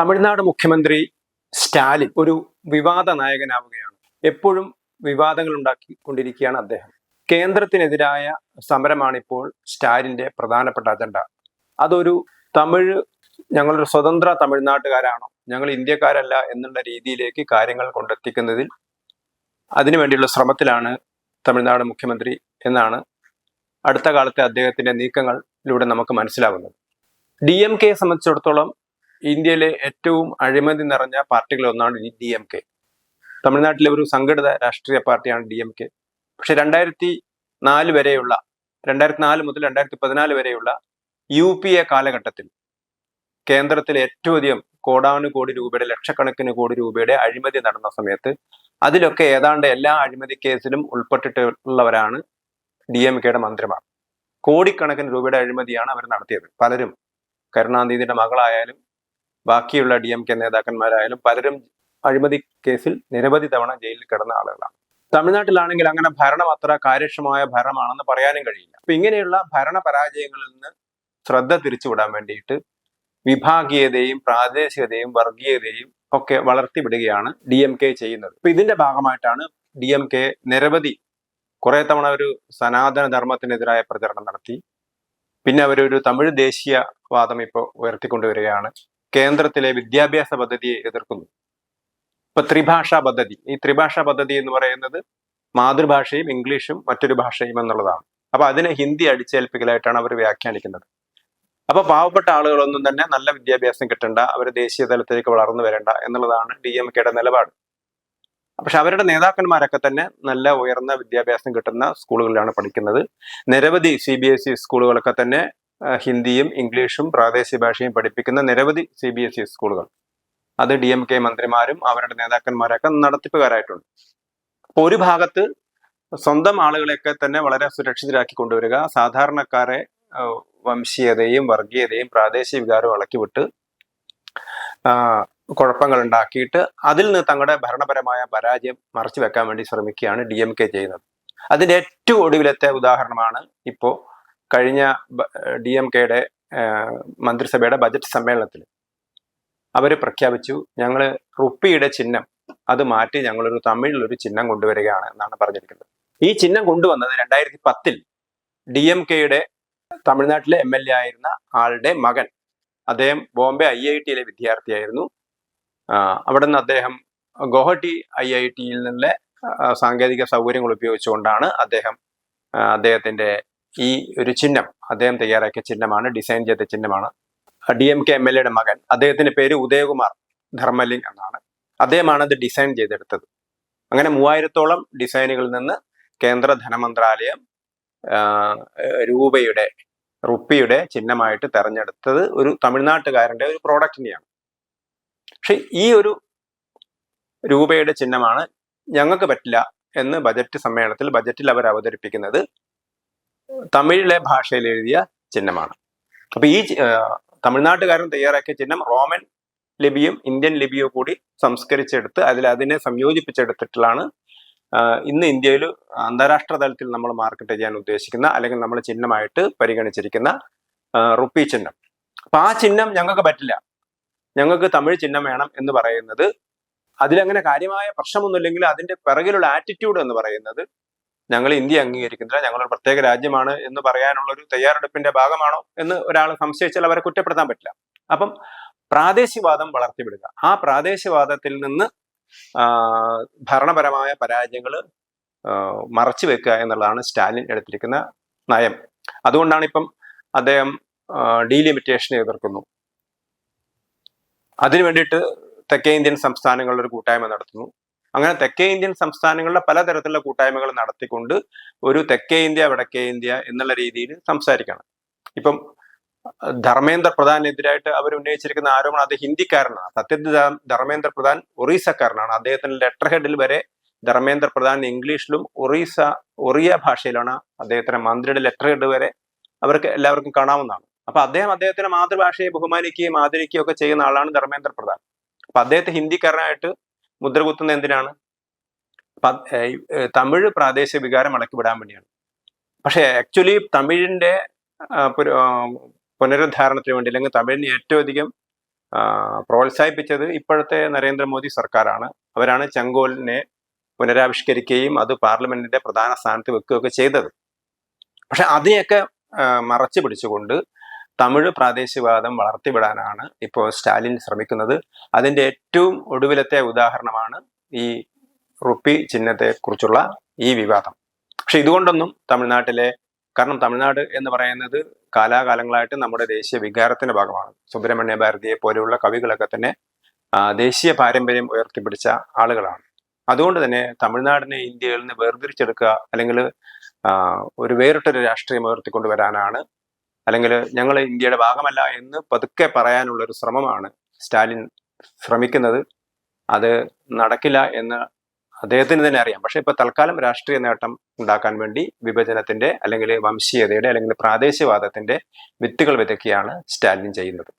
തമിഴ്നാട് മുഖ്യമന്ത്രി സ്റ്റാലിൻ ഒരു വിവാദ നായകനാവുകയാണ്. എപ്പോഴും വിവാദങ്ങൾ ഉണ്ടാക്കിക്കൊണ്ടിരിക്കുകയാണ് അദ്ദേഹം. കേന്ദ്രത്തിനെതിരായ സമരമാണ് ഇപ്പോൾ സ്റ്റാലിന്റെ പ്രധാനപ്പെട്ട അജണ്ട. അതൊരു തമിഴ്, ഞങ്ങളൊരു സ്വതന്ത്ര തമിഴ്നാട്ടുകാരാണോ, ഞങ്ങൾ ഇന്ത്യക്കാരല്ല എന്നുള്ള രീതിയിലേക്ക് കാര്യങ്ങൾ കൊണ്ടെത്തിക്കുന്നതിൽ അതിനുവേണ്ടിയുള്ള ശ്രമത്തിലാണ് തമിഴ്നാട് മുഖ്യമന്ത്രി എന്നാണ് അടുത്ത കാലത്തെ അദ്ദേഹത്തിന്റെ നീക്കങ്ങളിലൂടെ നമുക്ക് മനസ്സിലാവുന്നത്. DMK സംബന്ധിച്ചിടത്തോളം ഇന്ത്യയിലെ ഏറ്റവും അഴിമതി നിറഞ്ഞ പാർട്ടികളിൽ ഡി എം കെ. തമിഴ്നാട്ടിലെ ഒരു സംഘടിത രാഷ്ട്രീയ പാർട്ടിയാണ് DMK. പക്ഷെ 2004 വരെയുള്ള 2004 മുതൽ 2014 വരെയുള്ള UPA കാലഘട്ടത്തിൽ കേന്ദ്രത്തിൽ ഏറ്റവും അധികം കോടാനുകോടി രൂപയുടെ, ലക്ഷക്കണക്കിന് കോടി രൂപയുടെ അഴിമതി നടന്ന സമയത്ത് അതിലൊക്കെ ഏതാണ്ട് എല്ലാ അഴിമതി കേസിലും ഉൾപ്പെട്ടിട്ടുള്ളവരാണ് DMKയുടെ മന്ത്രിമാർ. കോടിക്കണക്കിന് രൂപയുടെ അഴിമതിയാണ് അവർ നടത്തിയത്. പലരും, കരുണാനിധിയുടെ മകളായാലും ബാക്കിയുള്ള DMK നേതാക്കന്മാരായാലും പലരും അഴിമതി കേസിൽ നിരവധി തവണ ജയിലിൽ കിടന്ന ആളുകളാണ്. തമിഴ്നാട്ടിലാണെങ്കിൽ അങ്ങനെ ഭരണം അത്ര കാര്യക്ഷമമായ ഭരണമാണെന്ന് പറയാനും കഴിയില്ല. അപ്പൊ ഇങ്ങനെയുള്ള ഭരണ പരാജയങ്ങളിൽ നിന്ന് ശ്രദ്ധ തിരിച്ചുവിടാൻ വേണ്ടിയിട്ട് വിഭാഗീയതയും പ്രാദേശികതയും വർഗീയതയും ഒക്കെ വളർത്തിവിടുകയാണ് DMK ചെയ്യുന്നത്. അപ്പൊ ഇതിന്റെ ഭാഗമായിട്ടാണ് DMK നിരവധി കുറെ തവണ ഒരു സനാതന ധർമ്മത്തിനെതിരായ പ്രചരണം നടത്തി. പിന്നെ അവരൊരു തമിഴ് ദേശീയവാദം ഇപ്പോൾ ഉയർത്തിക്കൊണ്ടുവരികയാണ്. കേന്ദ്രത്തിലെ വിദ്യാഭ്യാസ പദ്ധതിയെ എതിർക്കുന്നു. ഇപ്പൊ ത്രിഭാഷാ പദ്ധതി, ഈ ത്രിഭാഷാ പദ്ധതി എന്ന് പറയുന്നത് മാതൃഭാഷയും ഇംഗ്ലീഷും മറ്റൊരു ഭാഷയും എന്നുള്ളതാണ്. അപ്പൊ അതിനെ ഹിന്ദി അടിച്ചേൽപ്പിക്കലായിട്ടാണ് അവർ വ്യാഖ്യാനിക്കുന്നത്. അപ്പൊ പാവപ്പെട്ട ആളുകളൊന്നും തന്നെ നല്ല വിദ്യാഭ്യാസം കിട്ടണ്ട, അവർ ദേശീയ തലത്തിലേക്ക് വളർന്നു വരണ്ട എന്നുള്ളതാണ് DMKയുടെ നിലപാട്. പക്ഷെ അവരുടെ നേതാക്കന്മാരൊക്കെ തന്നെ നല്ല ഉയർന്ന വിദ്യാഭ്യാസം കിട്ടുന്ന സ്കൂളുകളിലാണ് പഠിക്കുന്നത്. നിരവധി CBSE സ്കൂളുകളൊക്കെ തന്നെ ഹിന്ദിയും ഇംഗ്ലീഷും പ്രാദേശിക ഭാഷയും പഠിപ്പിക്കുന്ന നിരവധി CBSE സ്കൂളുകൾ, അത് DMK മന്ത്രിമാരും അവരുടെ നേതാക്കന്മാരൊക്കെ നടത്തിപ്പുകാരായിട്ടുണ്ട്. അപ്പോൾ ഒരു ഭാഗത്ത് സ്വന്തം ആളുകളെയൊക്കെ തന്നെ വളരെ സുരക്ഷിതരാക്കി കൊണ്ടുവരിക, സാധാരണക്കാരെ വംശീയതയും വർഗീയതയും പ്രാദേശിക വികാരവും ഇളക്കിവിട്ട് കുഴപ്പങ്ങൾ ഉണ്ടാക്കിയിട്ട് അതിൽ നിന്ന് തങ്ങളുടെ ഭരണപരമായ പരാജയം മറച്ചു വെക്കാൻ വേണ്ടി ശ്രമിക്കുകയാണ് DMK ചെയ്യുന്നത്. അതിന്റെ ഏറ്റവും ഒടുവിലത്തെ ഉദാഹരണമാണ് ഇപ്പോൾ കഴിഞ്ഞ DMKയുടെ മന്ത്രിസഭയുടെ ബജറ്റ് സമ്മേളനത്തിൽ അവർ പ്രഖ്യാപിച്ചു, ഞങ്ങൾ റുപ്പിയുടെ ചിഹ്നം അത് മാറ്റി ഞങ്ങളൊരു തമിഴിലൊരു ചിഹ്നം കൊണ്ടുവരികയാണ് എന്നാണ് പറഞ്ഞിരിക്കുന്നത്. ഈ ചിഹ്നം കൊണ്ടുവന്നത് 2010 DMKയുടെ തമിഴ്നാട്ടിലെ MLA ആയിരുന്ന ആളുടെ മകൻ. അദ്ദേഹം ബോംബെ IITയിലെ വിദ്യാർത്ഥിയായിരുന്നു. അവിടെ നിന്ന് അദ്ദേഹം ഗോഹട്ടി IITയിൽ നിന്നുള്ള സാങ്കേതിക സൗകര്യങ്ങൾ ഉപയോഗിച്ചുകൊണ്ടാണ് അദ്ദേഹത്തിന്റെ ഈ ഒരു ചിഹ്നം, അദ്ദേഹം തയ്യാറാക്കിയ ചിഹ്നമാണ്, ഡിസൈൻ ചെയ്ത ചിഹ്നമാണ്. DMK MLAയുടെ മകൻ, അദ്ദേഹത്തിന്റെ പേര് ഉദയകുമാർ ധർമ്മലിംഗ് എന്നാണ്. അദ്ദേഹമാണ് അത് ഡിസൈൻ ചെയ്തെടുത്തത്. അങ്ങനെ 3000-ഓളം ഡിസൈനുകളിൽ നിന്ന് കേന്ദ്ര ധനമന്ത്രാലയം റുപ്പിയുടെ ചിഹ്നമായിട്ട് തെരഞ്ഞെടുത്തത് ഒരു തമിഴ്നാട്ടുകാരന്റെ ഒരു പ്രോഡക്റ്റിനെയാണ്. പക്ഷെ ഈ ഒരു രൂപയുടെ ചിഹ്നമാണ് ഞങ്ങൾക്ക് പറ്റില്ല എന്ന് ബജറ്റിൽ അവർ അവതരിപ്പിക്കുന്നത് തമിഴിലെ ഭാഷയിൽ എഴുതിയ ചിഹ്നമാണ്. അപ്പൊ ഈ തമിഴ്നാട്ടുകാരൻ തയ്യാറാക്കിയ ചിഹ്നം റോമൻ ലിപിയും ഇന്ത്യൻ ലിപിയും കൂടി സംസ്കരിച്ചെടുത്ത് അതിനെ സംയോജിപ്പിച്ചെടുത്തിട്ടുള്ളതാണ് ഇന്ന് ഇന്ത്യയിൽ അന്താരാഷ്ട്ര തലത്തിൽ നമ്മൾ മാർക്കറ്റ് ചെയ്യാൻ ഉദ്ദേശിക്കുന്ന, അല്ലെങ്കിൽ നമ്മൾ ചിഹ്നമായിട്ട് പരിഗണിച്ചിരിക്കുന്ന റുപ്പി ചിഹ്നം. അപ്പൊ ആ ചിഹ്നം ഞങ്ങൾക്ക് പറ്റില്ല, ഞങ്ങൾക്ക് തമിഴ് ചിഹ്നം വേണം എന്ന് പറയുന്നത്, അതിലങ്ങനെ കാര്യമായ പ്രശ്നമൊന്നുമില്ലെങ്കിൽ അതിന്റെ പിറകിലുള്ള ആറ്റിറ്റ്യൂഡ് എന്ന് പറയുന്നത് ഞങ്ങൾ ഇന്ത്യ അംഗീകരിക്കുന്നില്ല, ഞങ്ങളൊരു പ്രത്യേക രാജ്യമാണ് എന്ന് പറയാനുള്ള ഒരു തയ്യാറെടുപ്പിന്റെ ഭാഗമാണോ എന്ന് ഒരാൾ സംശയിച്ചാൽ അവരെ കുറ്റപ്പെടുത്താൻ പറ്റില്ല. അപ്പം പ്രാദേശികവാദം വളർത്തിവിടുക, ആ പ്രാദേശികവാദത്തിൽ നിന്ന് ഭരണപരമായ പരാജയങ്ങൾ മറച്ചു വെക്കുക എന്നുള്ളതാണ് സ്റ്റാലിൻ എടുത്തിരിക്കുന്ന നയം. അതുകൊണ്ടാണ് ഇപ്പം അദ്ദേഹം ഡീലിമിറ്റേഷനെ എതിർക്കുന്നു. അതിനു വേണ്ടിയിട്ട് തെക്കേ ഇന്ത്യൻ സംസ്ഥാനങ്ങളുടെ ഒരു കൂട്ടായ്മ നടത്തുന്നു. അങ്ങനെ തെക്കേ ഇന്ത്യൻ സംസ്ഥാനങ്ങളുടെ പലതരത്തിലുള്ള കൂട്ടായ്മകൾ നടത്തിക്കൊണ്ട് ഒരു തെക്കേ ഇന്ത്യ വടക്കേ ഇന്ത്യ എന്നുള്ള രീതിയിൽ സംസാരിക്കണം. ഇപ്പം ധർമ്മേന്ദ്ര പ്രധാനെതിരായിട്ട് അവർ ഉന്നയിച്ചിരിക്കുന്ന ആരോപണം അത് ഹിന്ദിക്കാരനാണ്. സത്യത്തിൽ ധർമ്മേന്ദ്ര പ്രധാൻ ഒറീസക്കാരനാണ്. അദ്ദേഹത്തിന്റെ ലെറ്റർ ഹെഡിൽ വരെ ധർമ്മേന്ദ്ര പ്രധാൻ ഇംഗ്ലീഷിലും ഒറിയ ഭാഷയിലാണ് അദ്ദേഹത്തിന്റെ മന്ത്രിയുടെ ലെറ്റർ ഹെഡ് വരെ അവർക്ക് എല്ലാവർക്കും കാണാവുന്നതാണ്. അപ്പൊ അദ്ദേഹത്തിന്റെ മാതൃഭാഷയെ ബഹുമാനിക്കുകയും ആദരിക്കുകയും ഒക്കെ ചെയ്യുന്ന ആളാണ് ധർമ്മേന്ദ്ര പ്രധാൻ. അപ്പൊ അദ്ദേഹത്തെ ഹിന്ദിക്കാരനായിട്ട് മുദ്രകുത്തുന്ന എന്തിനാണ്? തമിഴ് പ്രാദേശിക വികാരം ഇളക്കി വിടാൻ വേണ്ടിയാണ്. പക്ഷെ ആക്ച്വലി തമിഴിന്റെ പുനരുദ്ധാരണത്തിന് വേണ്ടി, അല്ലെങ്കിൽ തമിഴിന് ഏറ്റവും അധികം പ്രോത്സാഹിപ്പിച്ചത് ഇപ്പോഴത്തെ നരേന്ദ്രമോദി സർക്കാരാണ്. അവരാണ് ചെങ്കോലിനെ പുനരാവിഷ്കരിക്കുകയും അത് പാർലമെന്റിന്റെ പ്രധാന സ്ഥാനത്ത് വെക്കുകയൊക്കെ ചെയ്തത്. പക്ഷെ അതിനെയൊക്കെ മറച്ചു പിടിച്ചുകൊണ്ട് തമിഴ് പ്രാദേശികവാദം വളർത്തിവിടാനാണ് ഇപ്പോൾ സ്റ്റാലിൻ ശ്രമിക്കുന്നത്. അതിന്റെ ഏറ്റവും ഒടുവിലത്തെ ഉദാഹരണമാണ് ഈ റുപ്പി ചിഹ്നത്തെ കുറിച്ചുള്ള ഈ വിവാദം. പക്ഷെ ഇതുകൊണ്ടൊന്നും കാരണം തമിഴ്നാട് എന്ന് പറയുന്നത് കാലാകാലങ്ങളായിട്ട് നമ്മുടെ ദേശീയ വികാരത്തിന്റെ ഭാഗമാണ്. സുബ്രഹ്മണ്യ ഭാരതിയെ പോലെയുള്ള കവികളൊക്കെ തന്നെ ദേശീയ പാരമ്പര്യം ഉയർത്തിപ്പിടിച്ച ആളുകളാണ്. അതുകൊണ്ട് തന്നെ തമിഴ്നാടിനെ ഇന്ത്യയിൽ നിന്ന് വേർതിരിച്ചെടുക്കുക, അല്ലെങ്കിൽ ഒരു വേറിട്ടൊരു രാഷ്ട്രീയം ഉയർത്തിക്കൊണ്ടുവരാനാണ്, അല്ലെങ്കിൽ ഞങ്ങൾ ഇന്ത്യയുടെ ഭാഗമല്ല എന്ന് പതുക്കെ പറയാനുള്ള ഒരു ശ്രമമാണ് സ്റ്റാലിൻ ശ്രമിക്കുന്നത്. അത് നടക്കില്ല എന്ന് അദ്ദേഹത്തിന് തന്നെ അറിയാം. പക്ഷെ ഇപ്പൊ തൽക്കാലം രാഷ്ട്രീയ നേട്ടം ഉണ്ടാക്കാൻ വേണ്ടി വിഭജനത്തിന്റെ, അല്ലെങ്കിൽ വംശീയതയുടെ, അല്ലെങ്കിൽ പ്രാദേശികവാദത്തിന്റെ വിത്തുകൾ വിതയ്ക്കുകയാണ് സ്റ്റാലിൻ ചെയ്യുന്നത്.